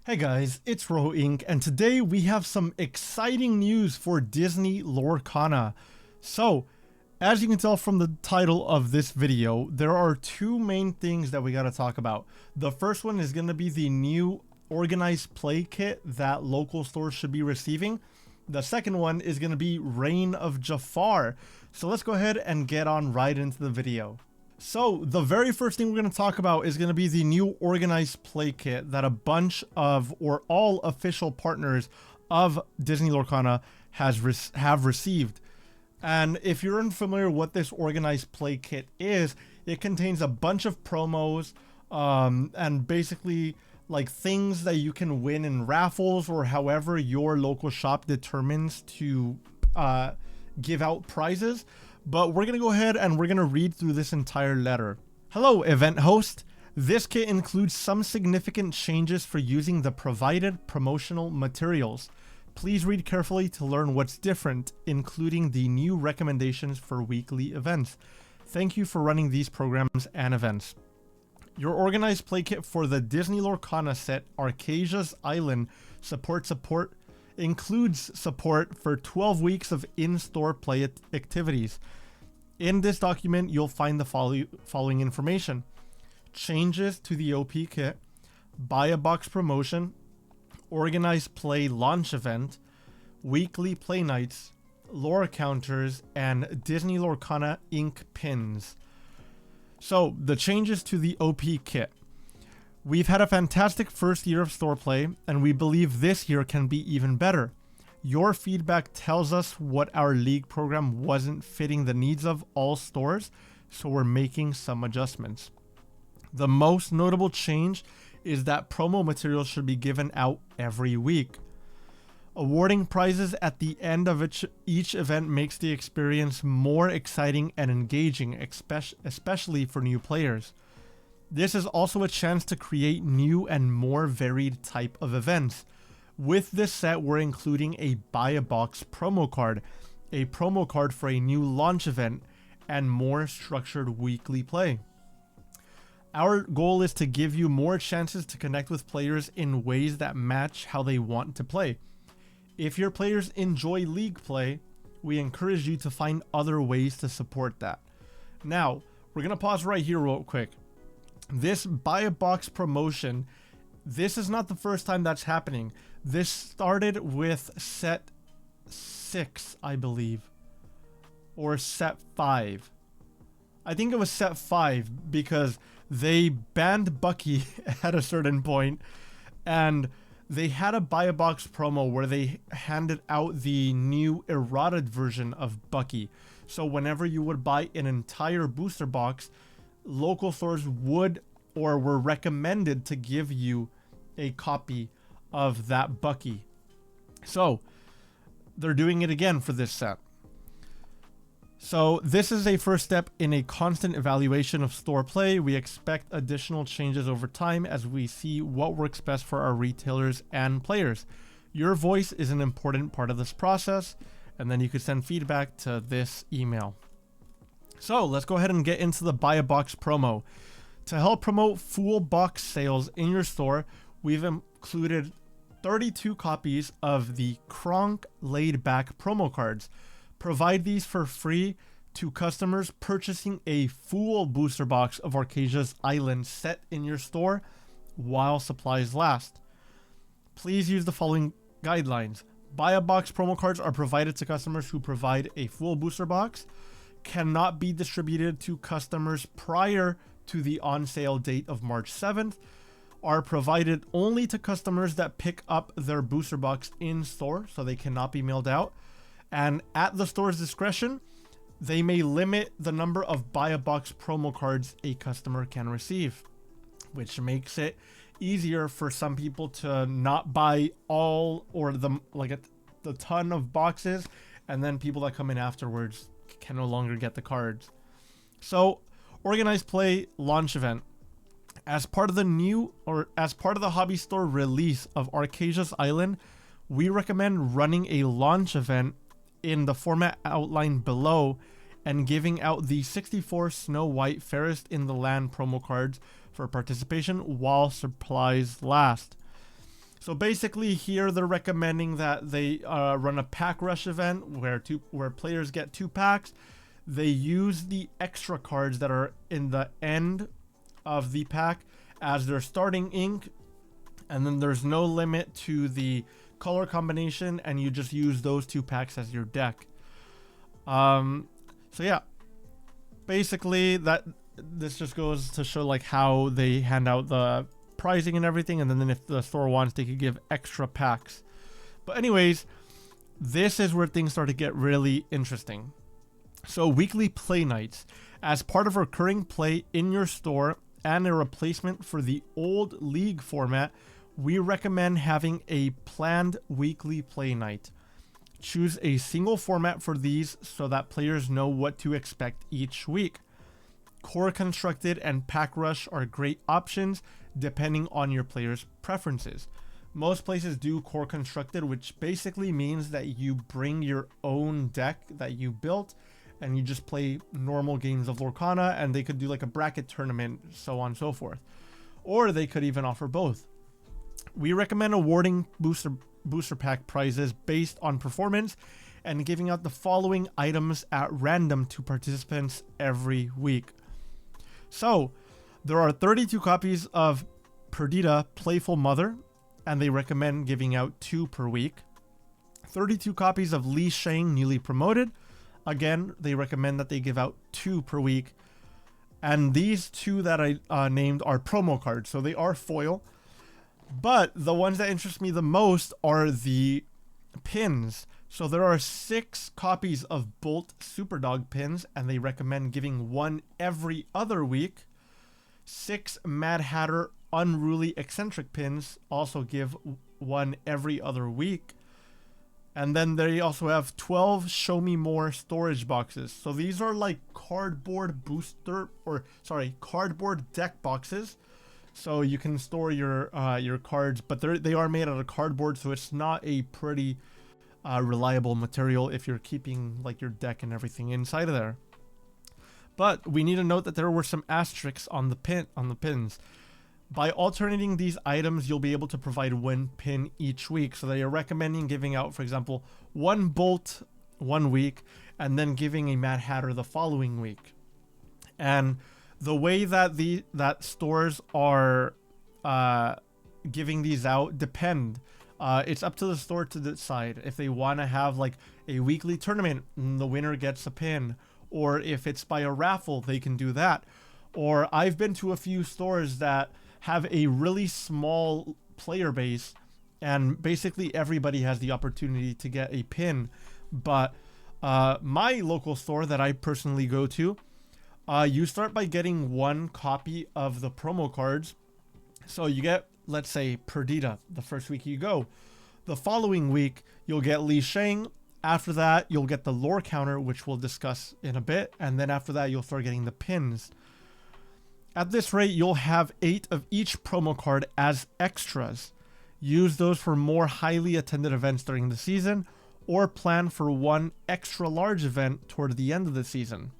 Hey guys, it's Rojo Inc. and today we have some exciting news for Disney Lorcana. So, as you can tell from the title of this video, there are two main things that we gotta talk about. The first one is gonna be the new organized play kit that local stores should be receiving. The second one is gonna be Reign of Jafar. So let's go ahead and get on right into the video. So the very first thing we're going to talk about is going to be the new organized play kit that a bunch of or all official partners of Disney Lorcana have received. And if you're unfamiliar what this organized play kit is, it contains a bunch of promos and basically like things that you can win in raffles or however your local shop determines to give out prizes. But we're going to go ahead and we're going to read through this entire letter. Hello, event host. This kit includes some significant changes for using the provided promotional materials. Please read carefully to learn what's different, including the new recommendations for weekly events. Thank you for running these programs and events. Your organized play kit for the Disney Lorcana set Arcasia's Island includes support for 12 weeks of in-store play activities. In this document, you'll find the following information: changes to the OP kit, buy a box promotion, organized play launch event, weekly play nights, lore counters, and Disney Lorcana ink pins. So the changes to the OP kit. We've had a fantastic first year of store play, and we believe this year can be even better. Your feedback tells us what our league program wasn't fitting the needs of all stores, so we're making some adjustments. The most notable change is that promo materials should be given out every week. Awarding prizes at the end of each event makes the experience more exciting and engaging, especially for new players. This is also a chance to create new and more varied type of events. With this set, we're including a buy a box promo card, a promo card for a new launch event, and more structured weekly play. Our goal is to give you more chances to connect with players in ways that match how they want to play. If your players enjoy league play, we encourage you to find other ways to support that. Now, we're going to pause right here real quick. This buy a box promotion, this is not the first time that's happening. This started with set 6, I believe, or set 5. I think it was set 5 because they banned Bucky at a certain point, and they had a buy a box promo where they handed out the new eroded version of Bucky. So whenever you would buy an entire booster box, local stores would or were recommended to give you a copy of that Bucky. So they're doing it again for this set. So this is a first step in a constant evaluation of store play. We expect additional changes over time as we see what works best for our retailers and players. Your voice is an important part of this process, and then you can send feedback to this email. So let's go ahead and get into the buy a box promo. To help promote full box sales in your store, we've included 32 copies of the Kronk Laid Back promo cards. Provide these for free to customers purchasing a full booster box of Arcasia's Island set in your store while supplies last. Please use the following guidelines. Buy a box promo cards are provided to customers who provide a full booster box, cannot be distributed to customers prior to the on sale date of March 7th, are provided only to customers that pick up their booster box in store, so they cannot be mailed out. And at the store's discretion, they may limit the number of buy a box promo cards a customer can receive, which makes it easier for some people to not buy all or the ton of boxes, and then people that come in afterwards can no longer get the cards. So, organized play launch event. As part of the hobby store release of Arcasia's Island, we recommend running a launch event in the format outlined below and giving out the 64 Snow White Fairest in the Land promo cards for participation while supplies last. So basically here they're recommending that they run a pack rush event where players get 2 packs. They use the extra cards that are in the end of the pack as their starting ink, and then there's no limit to the color combination, and you just use those 2 packs as your deck. So yeah, basically this just goes to show like how they hand out the pricing and everything, and then if the store wants, they could give extra packs. But anyways, this is where things start to get really interesting. So weekly play nights, as part of recurring play in your store and a replacement for the old league format, we recommend having a planned weekly play night. Choose a single format for these so that players know what to expect each week. Core constructed and pack rush are great options depending on your players' preferences. Most places do core constructed, which basically means that you bring your own deck that you built and you just play normal games of Lorcana, and they could do like a bracket tournament, so on and so forth. Or they could even offer both. We recommend awarding booster pack prizes based on performance and giving out the following items at random to participants every week. So there are 32 copies of Perdita Playful Mother, and they recommend giving out 2 per week. 32 copies of Li Shang Newly Promoted. Again, they recommend that they give out 2 per week. And these 2 that I named are promo cards, so they are foil. But the ones that interest me the most are the pins. So there are 6 copies of Bolt Superdog pins, and they recommend giving 1 every other week. 6 Mad Hatter Unruly Eccentric pins, also give 1 every other week. And then they also have 12 Show Me More storage boxes. So these are like cardboard cardboard deck boxes. So you can store your cards, but they are made out of cardboard, so it's not a pretty reliable material if you're keeping like your deck and everything inside of there. But we need to note that there were some asterisks on the pins. By alternating these items, you'll be able to provide 1 pin each week. So they are recommending giving out, for example, 1 Bolt 1 week, and then giving a Mad Hatter the following week. And the way that stores are giving these out depend. It's up to the store to decide if they want to have like a weekly tournament and the winner gets a pin, or if it's by a raffle, they can do that. Or I've been to a few stores that have a really small player base, and basically everybody has the opportunity to get a pin. But my local store that I personally go to, you start by getting 1 copy of the promo cards. So you get, let's say, Perdita the first week you go. The following week, you'll get Li Shang. After that, you'll get the lore counter, which we'll discuss in a bit. And then after that, you'll start getting the pins. At this rate, you'll have 8 of each promo card as extras. Use those for more highly attended events during the season, or plan for 1 extra large event toward the end of the season.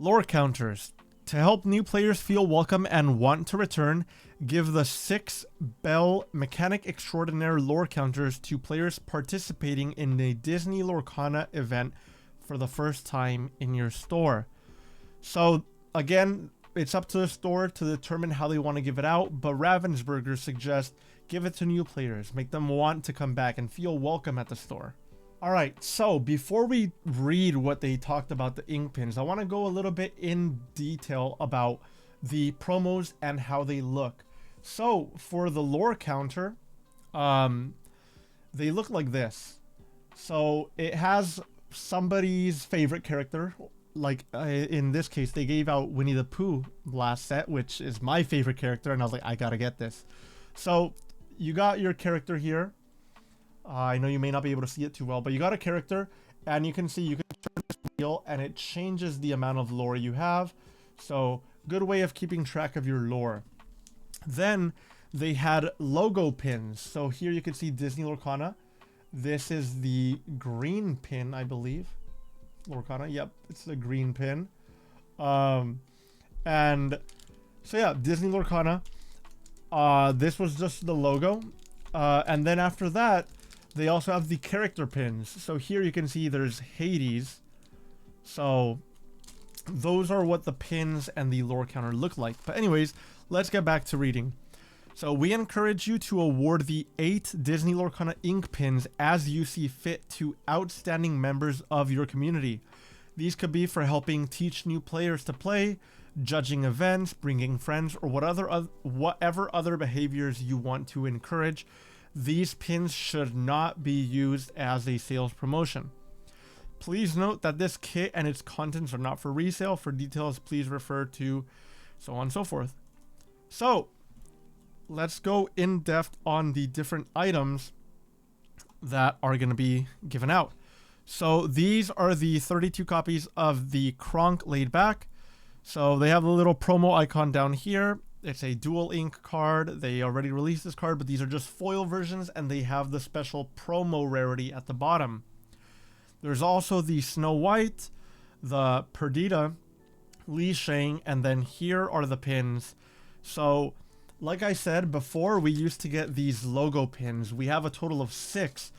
Lore counters. To help new players feel welcome and want to return, give the 6 Bell Mechanic Extraordinaire lore counters to players participating in a Disney Lorcana event for the first time in your store. So again, it's up to the store to determine how they want to give it out, but Ravensburger suggests give it to new players, make them want to come back and feel welcome at the store. Alright, so before we read what they talked about the ink pins, I want to go a little bit in detail about the promos and how they look. So for the lore counter, they look like this. So it has somebody's favorite character. Like in this case, they gave out Winnie the Pooh last set, which is my favorite character, and I was like, I gotta get this. So you got your character here. I know you may not be able to see it too well, but you got a character, and you can see you can turn this wheel and it changes the amount of lore you have. So good way of keeping track of your lore. Then they had logo pins. So here you can see Disney Lorcana. This is the green pin, I believe. Lorcana, yep, it's the green pin. And so yeah, Disney Lorcana. This was just the logo. And then after that, they also have the character pins. So here you can see there's Hades. So those are what the pins and the lore counter look like. But anyways, let's get back to reading. So we encourage you to award the 8 Disney Lorcana ink pins as you see fit to outstanding members of your community. These could be for helping teach new players to play, judging events, bringing friends, or whatever other behaviors you want to encourage. These pins should not be used as a sales promotion. Please note that this kit and its contents are not for resale. For details, please refer to so on and so forth. So let's go in depth on the different items that are going to be given out. So these are the 32 copies of the Kronk laid back. So they have a little promo icon down here. It's a dual ink card. They already released this card, but these are just foil versions, and they have the special promo rarity at the bottom. There's also the Snow White, the Perdita, Li Shang, and then here are the pins. So like I said before, we used to get these logo pins. We have a total of 6.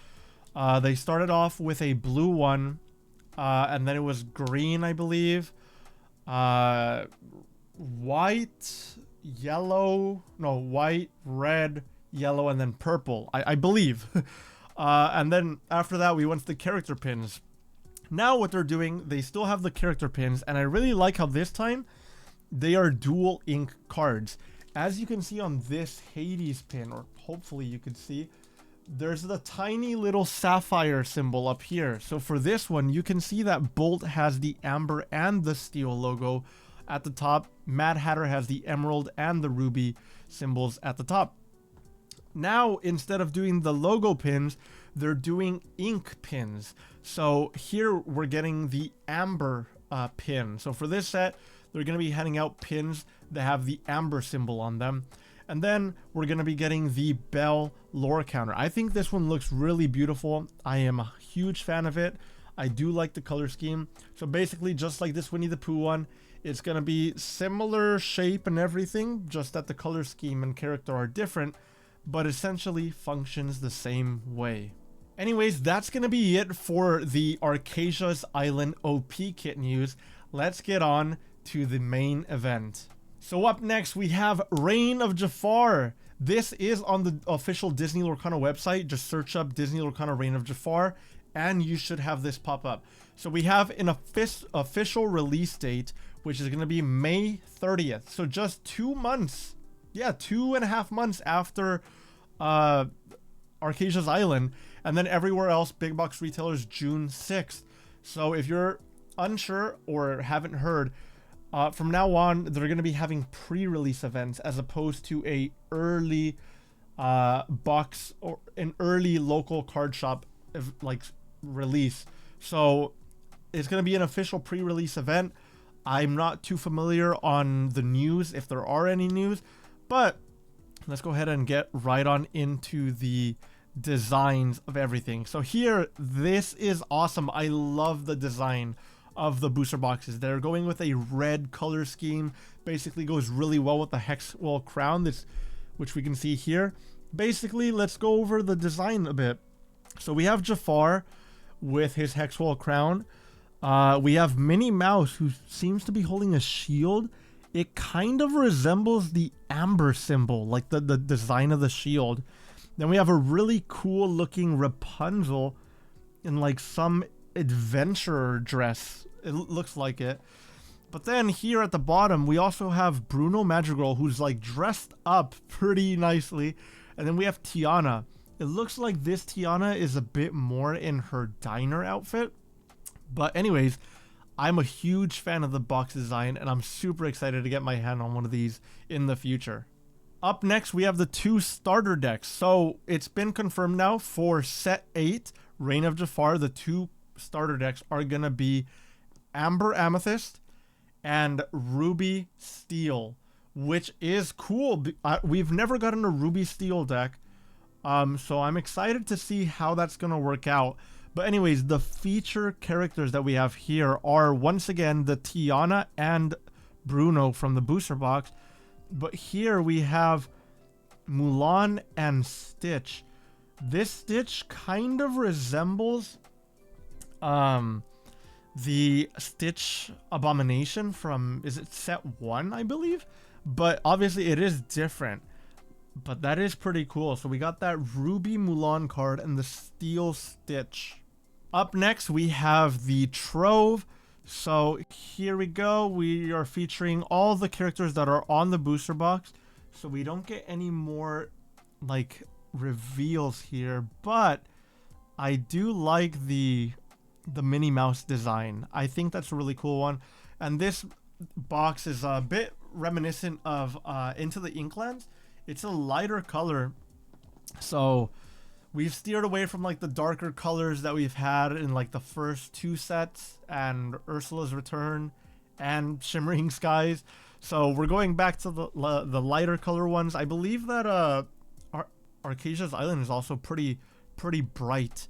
They started off with a blue one, and then it was green, I believe. White, yellow, no, white, red, yellow, and then purple, I believe. And then after that, we went to the character pins. Now what they're doing, they still have the character pins, and I really like how this time they are dual ink cards. As you can see on this Hades pin, or hopefully you could see, there's the tiny little sapphire symbol up here. So for this one, you can see that Bolt has the amber and the steel logo at the top. Mad Hatter has the emerald and the ruby symbols at the top. Now, instead of doing the logo pins, they're doing ink pins. So here we're getting the amber pin. So for this set, they're going to be handing out pins that have the amber symbol on them. And then we're going to be getting the Belle lore counter. I think this one looks really beautiful. I am a huge fan of it. I do like the color scheme. So basically, just like this Winnie the Pooh one, it's going to be similar shape and everything, just that the color scheme and character are different, but essentially functions the same way. Anyways, that's going to be it for the Arcasia's Island OP kit news. Let's get on to the main event. So up next, we have Reign of Jafar. This is on the official Disney Lorcana website. Just search up Disney Lorcana Reign of Jafar, and you should have this pop up. So we have an official release date, which is going to be May 30th. So just 2 months. Yeah, 2.5 months after Arcasia's Island. And then everywhere else, big box retailers, June 6th. So if you're unsure or haven't heard, from now on, they're going to be having pre-release events as opposed to a early box or an early local card shop like release. So it's going to be an official pre-release event. I'm not too familiar on the news, if there are any news, but let's go ahead and get right on into the designs of everything. So here, this is awesome. I love the design of the booster boxes. They're going with a red color scheme. Basically goes really well with the Hexwell crown, which we can see here. Basically, let's go over the design a bit. So we have Jafar with his Hexwell crown. We have Minnie Mouse, who seems to be holding a shield. It kind of resembles the amber symbol, like the design of the shield. Then we have a really cool looking Rapunzel in like some adventurer dress. It looks like it. But then here at the bottom, we also have Bruno Madrigal, who's like dressed up pretty nicely. And then we have Tiana. It looks like this Tiana is a bit more in her diner outfit. But anyways, I'm a huge fan of the box design, and I'm super excited to get my hand on one of these in the future. Up next, we have the 2 starter decks. So it's been confirmed now for set 8, Reign of Jafar, the 2 starter decks are going to be Amber Amethyst and Ruby Steel, which is cool. We've never gotten a Ruby Steel deck, so I'm excited to see how that's going to work out. But anyways, the feature characters that we have here are once again the Tiana and Bruno from the booster box. But here we have Mulan and Stitch. This Stitch kind of resembles the Stitch Abomination from, is it set 1, I believe? But obviously it is different. But that is pretty cool. So we got that Ruby Mulan card and the Steel Stitch. Up next, we have the Trove. So here we go. We are featuring all the characters that are on the booster box. So we don't get any more like reveals here, but I do like the Minnie Mouse design. I think that's a really cool one. And this box is a bit reminiscent of Into the Inklands. It's a lighter color, so we've steered away from like the darker colors that we've had in like the first 2 sets and Ursula's Return and Shimmering Skies. So we're going back to the lighter color ones. I believe that Arcasia's Island is also pretty bright.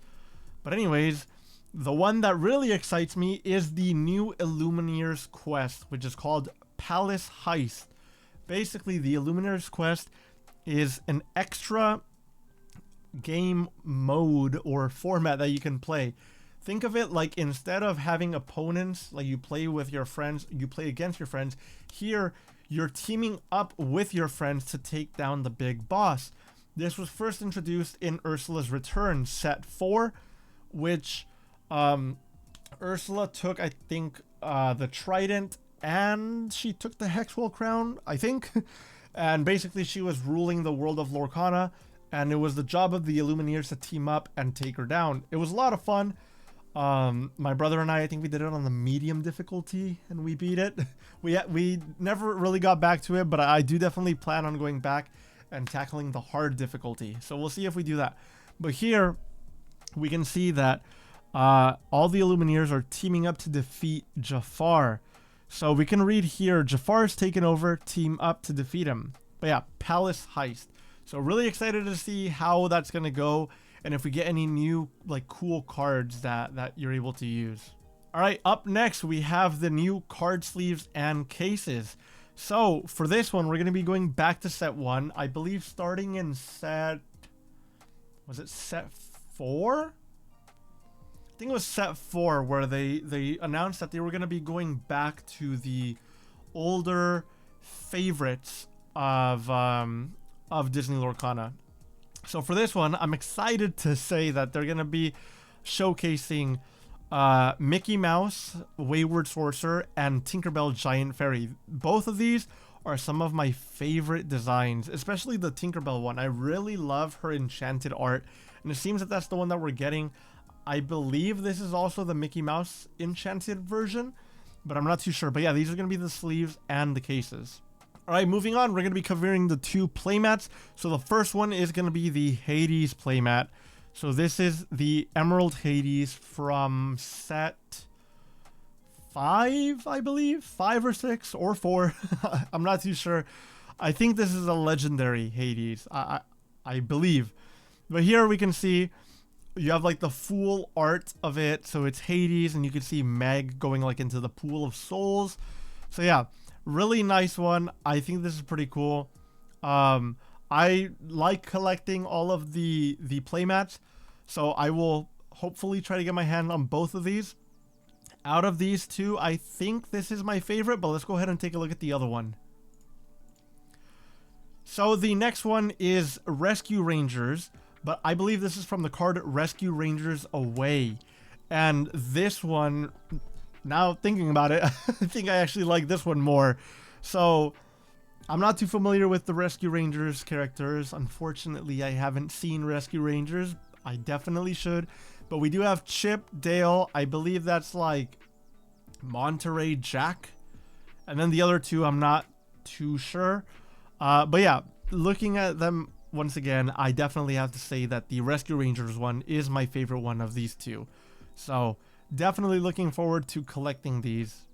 But anyways, the one that really excites me is the new Illumineers quest, which is called Palace Heist. Basically, the Illumineers quest is an extra game mode or format that you can play. Think of it like, instead of having opponents, like you play with your friends, you play against your friends. Here, you're teaming up with your friends to take down the big boss. This was first introduced in Ursula's Return, set 4, which Ursula took, I think, the Trident, and she took the Hexwell Crown, I think. And basically she was ruling the world of Lorcana, and it was the job of the Illumineers to team up and take her down. It was a lot of fun. My brother and I think we did it on the medium difficulty and we beat it. We never really got back to it, but I do definitely plan on going back and tackling the hard difficulty. So we'll see if we do that. But here we can see that all the Illumineers are teaming up to defeat Jafar. So we can read here, Jafar's taken over, team up to defeat him. But yeah, Palace Heist. So really excited to see how that's going to go, and if we get any new like cool cards that you're able to use. All right, up next we have the new card sleeves and cases. So for this one, we're going to be going back to set 1. I believe starting in set, was it set 4? I think it was set 4 where they announced that they were going to be going back to the older favorites of Disney Lorcana. So for this one, I'm excited to say that they're going to be showcasing Mickey Mouse, Wayward Sorcerer, and Tinkerbell Giant Fairy. Both of these are some of my favorite designs, especially the Tinkerbell one. I really love her enchanted art, and it seems that that's the one that we're getting. I believe this is also the Mickey Mouse enchanted version, but I'm not too sure. But yeah, these are going to be the sleeves and the cases. All right, moving on, we're going to be covering the 2 playmats. So the first one is going to be the Hades playmat. So this is the Emerald Hades from set 5, I believe. 5 or 6 or 4. I'm not too sure. I think this is a legendary Hades, I believe. But here we can see you have like the full art of it. So it's Hades, and you can see Meg going like into the pool of souls. So yeah, really nice one. I think this is pretty cool. I like collecting all of the playmats, so I will hopefully try to get my hand on both of these. Out of these 2, I think this is my favorite, but let's go ahead and take a look at the other one. So the next one is Rescue Rangers, but I believe this is from the card Rescue Rangers Away. And this one, now thinking about it, I think I actually like this one more. So I'm not too familiar with the Rescue Rangers characters. Unfortunately, I haven't seen Rescue Rangers. I definitely should. But we do have Chip, Dale. I believe that's like Monterey Jack. And then the other 2, I'm not too sure. But yeah, looking at them once again, I definitely have to say that the Rescue Rangers one is my favorite one of these 2. So definitely looking forward to collecting these.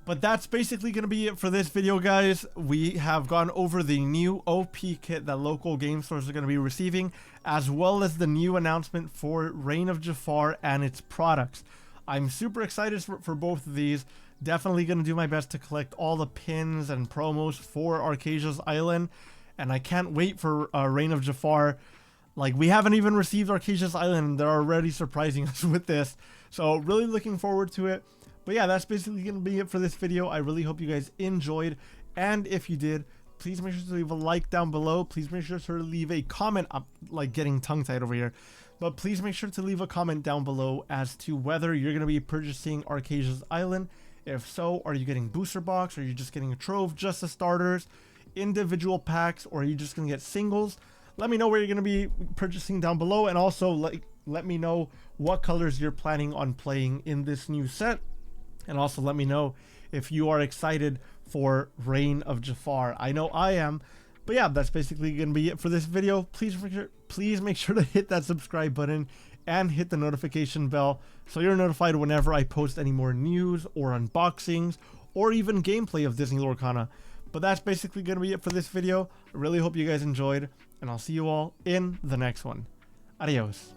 But that's basically going to be it for this video, guys. We have gone over the new OP kit that local game stores are going to be receiving, as well as the new announcement for Reign of Jafar and its products. I'm super excited for both of these. Definitely going to do my best to collect all the pins and promos for Arcasia's Island. And I can't wait for Reign of Jafar. Like, we haven't even received Arcasia's Island, and they're already surprising us with this. So, really looking forward to it. But yeah, that's basically going to be it for this video. I really hope you guys enjoyed. And if you did, please make sure to leave a like down below. Please make sure to leave a comment. I'm like getting tongue-tied over here. But please make sure to leave a comment down below as to whether you're going to be purchasing Arcasia's Island. If so, are you getting booster box? Or are you just getting a trove, just the starters, individual packs, or are you just going to get singles? Let me know where you're going to be purchasing down below. And also let me know what colors you're planning on playing in this new set. And also let me know if you are excited for Reign of Jafar. I know I am. But yeah, that's basically going to be it for this video. Please make sure to hit that subscribe button and hit the notification bell so you're notified whenever I post any more news or unboxings or even gameplay of Disney Lorcana. But that's basically going to be it for this video. I really hope you guys enjoyed, and I'll see you all in the next one. Adios.